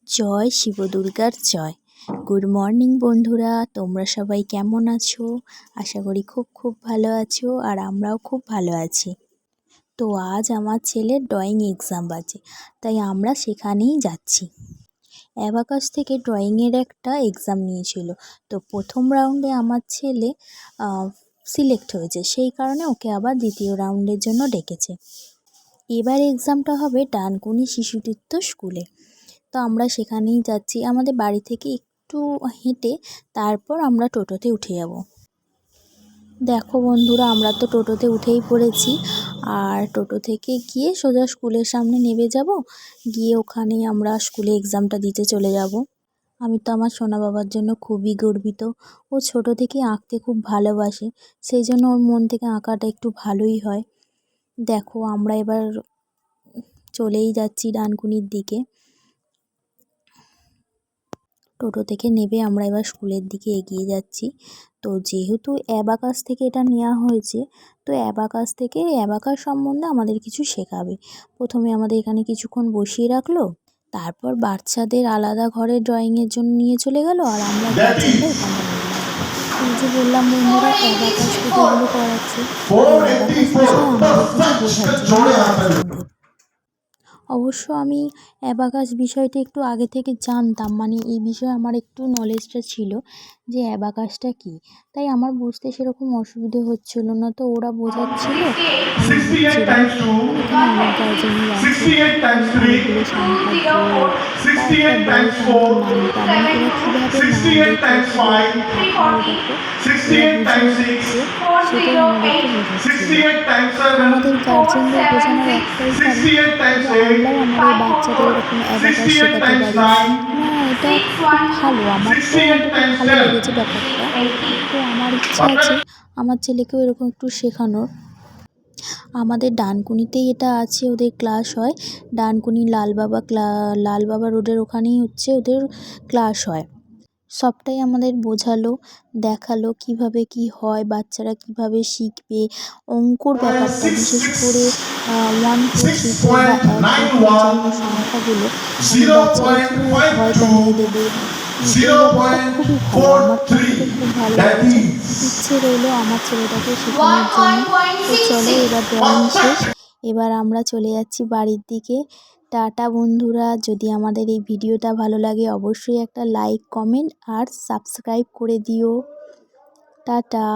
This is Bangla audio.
জয় শিব দুর্গার জয়। গুড মর্নিং বন্ধুরা, তোমরা সবাই কেমন আছো? আশা করি খুব খুব ভালো আছো, আর আমরাও খুব ভালো আছি। তো আজ আমার ছেলের ড্রয়িং এক্সাম আছে, তাই আমরা সেখানেই যাচ্ছি। অ্যাবাকাস থেকে ড্রয়িংয়ের একটা এক্সাম নিয়েছিল, তো প্রথম রাউন্ডে আমার ছেলে সিলেক্ট হয়েছে, সেই কারণে ওকে আবার দ্বিতীয় রাউন্ডের জন্য ডেকেছে। এবার এক্সামটা হবে ডানকুনি শিশুতীর্থ স্কুলে। তো আমরা সেখানেই যাচ্ছি। আমাদের বাড়ি থেকে একটু হেঁটে তারপর আমরা টোটোতে উঠে যাব। দেখো বন্ধুরা, আমরা তো টোটোতে উঠেই পড়েছি, আর টোটো থেকে গিয়ে সোজা স্কুলের সামনে নেমে যাব। গিয়ে ওখানেই আমরা স্কুলে এক্সামটা দিতে চলে যাব। আমি তো আমার সোনা বাবার জন্য খুবই গর্বিত। ও ছোট থেকে আঁকতে খুব ভালোবাসে, সেই জন্য ওর মন থেকে আঁকাটা একটু ভালোই হয়। দেখো, আমরা এবার চলেই যাচ্ছি ডানকুনির দিকে। টোটো থেকে নেমে আমরা এবার স্কুলের দিকে এগিয়ে যাচ্ছি। তো যেহেতু অ্যাবাকাস থেকে এটা নেওয়া হয়েছে, তো অ্যাবাকাস সম্বন্ধে আমাদের কিছু শেখাবে। প্রথমে আমাদের এখানে কিছুক্ষণ বসিয়ে রাখলো, তারপর বাচ্চাদের আলাদা ঘরে ড্রয়িংয়ের জন্য নিয়ে চলে গেল, আর আমরা গার্জেনরা এখানে নিলাম। এই যে বললাম বন্ধুরা, অ্যাবাকাস থেকে এগুলো করাচ্ছে। অ্যাবাকাস বিষয়ে আমাদের কিছু বোঝাচ্ছে গার্জেনদের। অবশ্য আমি অ্যাবাকাস বিষয়টা একটু আগে থেকে জানতাম, মানে এই বিষয়ে আমার একটু নলেজটা ছিল যে অ্যাবাকাসটা কী। তাই আমার বুঝতে সেরকম অসুবিধে হচ্ছিল না, তো ওরা বোঝাচ্ছিল, আমি বুঝছিলাম। মানে এখানে অনেক গার্জেনই আছে, অনেকগুলো সংখ্যার জোর বা একটা বড় সংখ্যার নামতা, মানে এরা কীভাবে নাম লেখে, কীভাবে কী কথা হয়, দেখো এরা বুঝিয়ে দিচ্ছে, সেটাই আমাদেরকে বোঝাচ্ছিল। আমাদের গার্জেনদের বোঝানোর একটাই কারণ যে আমরাও আমাদের বাচ্চাদের এরকম অ্যাবাকাস শেখাতে পারি। না, এটা খুব ভালো, আমার তো অন্তত ভালো লেগেছে ব্যাপারটা। তো আমার ইচ্ছা আছে আমার ছেলেকেও এরকম একটু শেখানোর। আমাদের ডানকুনিতেই এটা আছে, ওদের ক্লাস হয়। ডানকুনি লালবাবা রোডের ওখানেই হচ্ছে ওদের ক্লাস হয়। সবটাই আমাদের বোঝালো, দেখালো কিভাবে কি হয়, বাচ্চারা কিভাবে শিখবে। অঙ্কর ব্যাপারটা বিশেষ করে 1 2 3 4 বা 1 2 3 4 এই সংখ্যাগুলো মানে বাচ্চারা কীভাবে ভয় পাইয়ে দেবে, এই ব্যাপারটা খুবই ভালো। আমার তো অন্তত খুব ভালো লেগেছে। ইচ্ছে রইলো আমার ছেলেটাকে শেখানোর জন্য। তো চলো, এবার ড্রয়িং শেষ, এবার আমরা চলে যাচ্ছি বাড়ির দিকে। টাটা বন্ধুরা, যদি আমাদের এই ভিডিওটা ভালো লাগে অবশ্যই একটা লাইক, কমেন্ট আর সাবস্ক্রাইব করে দিও। টাটা।